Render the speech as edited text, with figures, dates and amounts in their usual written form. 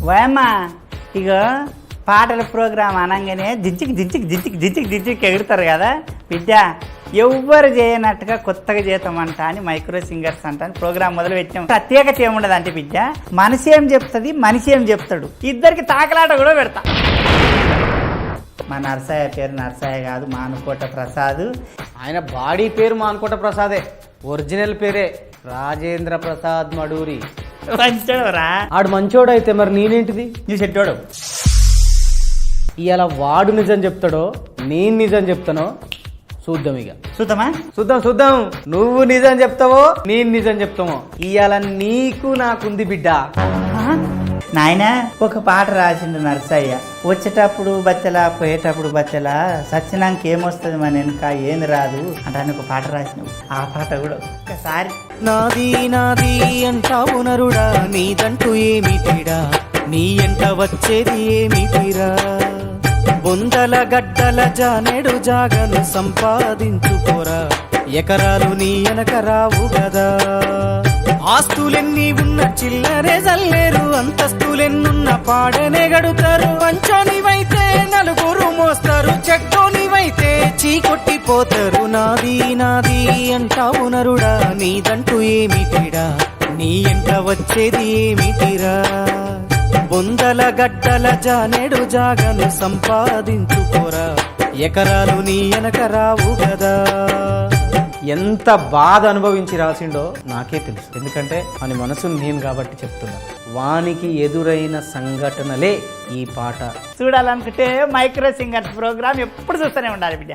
వాయమ్మా ఇక పాటల ప్రోగ్రాం అనగానే జించికి ఎగురుతారు కదా బిడ్డ. ఎవ్వరు చేయనట్టుగా కొత్తగా చేద్దామంట అని మైక్రో సింగర్స్ అంట అని ప్రోగ్రాం మొదలు పెట్టాం. ప్రత్యేకత ఏముండదు అంటే బిడ్డ, మనిషి ఏం చెప్తుంది, మనిషి ఏం చెప్తాడు, ఇద్దరికి తాకలాట కూడా పెడతా. మా నరసయ్య పేరు నరసయ్య కాదు, మానుకోట ప్రసాద్. ఆయన బాడీ పేరు మానుకోట ప్రసాదే, ఒరిజినల్ పేరే రాజేంద్ర ప్రసాద్ మడూరి. మంచోడురా. ఆడు మంచోడు అయితే మరి నేనేంటిది? నీ చెట్టోడు. ఇవాళ వాడు నిజం చెప్తాడో నేను నిజం చెప్తానో చూద్దాం. ఇక చూద్దామా? చూద్దాం. నువ్వు నిజం చెప్తావో నేను నిజం చెప్తామో ఇవాళ నీకు నాకుంది బిడ్డ. నాయన ఒక పాట రాసిండు నరసయ్య. వచ్చేటప్పుడు బచ్చలా, పోయేటప్పుడు బచ్చలా, సచ్చినాక ఏమొస్తుంది మన వెనుక ఏమి రాదు అంటే ఒక పాట రాసినావు. ఆ పాట కూడా ఒక్కసారి. నాది నాది అంటావు నరుడా, నీదంటూ ఏమిటిరా, నీ ఎంట వచ్చేది ఏమిటిరా, బొందల గడ్డల జానెడు జాగను సంపాదించుకోరా, ఎకరాలు నీ వెనక రావు కదా, ఆస్తులెన్ని ఉన్న చిల్లరే జల్లేరు, అంతస్తులెన్నున్న పాడనే గడుతారు, అంచోనివైతే నలుగురు మోస్తారు, చెడ్డోనివైతే చీకొట్టిపోతారు. నాది నాది అంటావు నరుడా, నీదంటూ ఏమిటిరా, నీ ఎంట వచ్చేది ఏమిటిరా, బొందల గడ్డల జానెడు జాగను సంపాదించుకోరా, ఎకరాలు నీ వెనక రావు కదా. ఎంత బాధ అనుభవించి రాసిండో నాకే తెలుసు, ఎందుకంటే వాని మనసును నేను కాబట్టి చెప్తున్నా. వానికి ఎదురైన సంఘటనలే ఈ పాట. చూడాలనుకుంటే మైక్రో సింగర్స్ ప్రోగ్రామ్ ఎప్పుడు చూస్తూనే ఉండాలి బిడ్డ.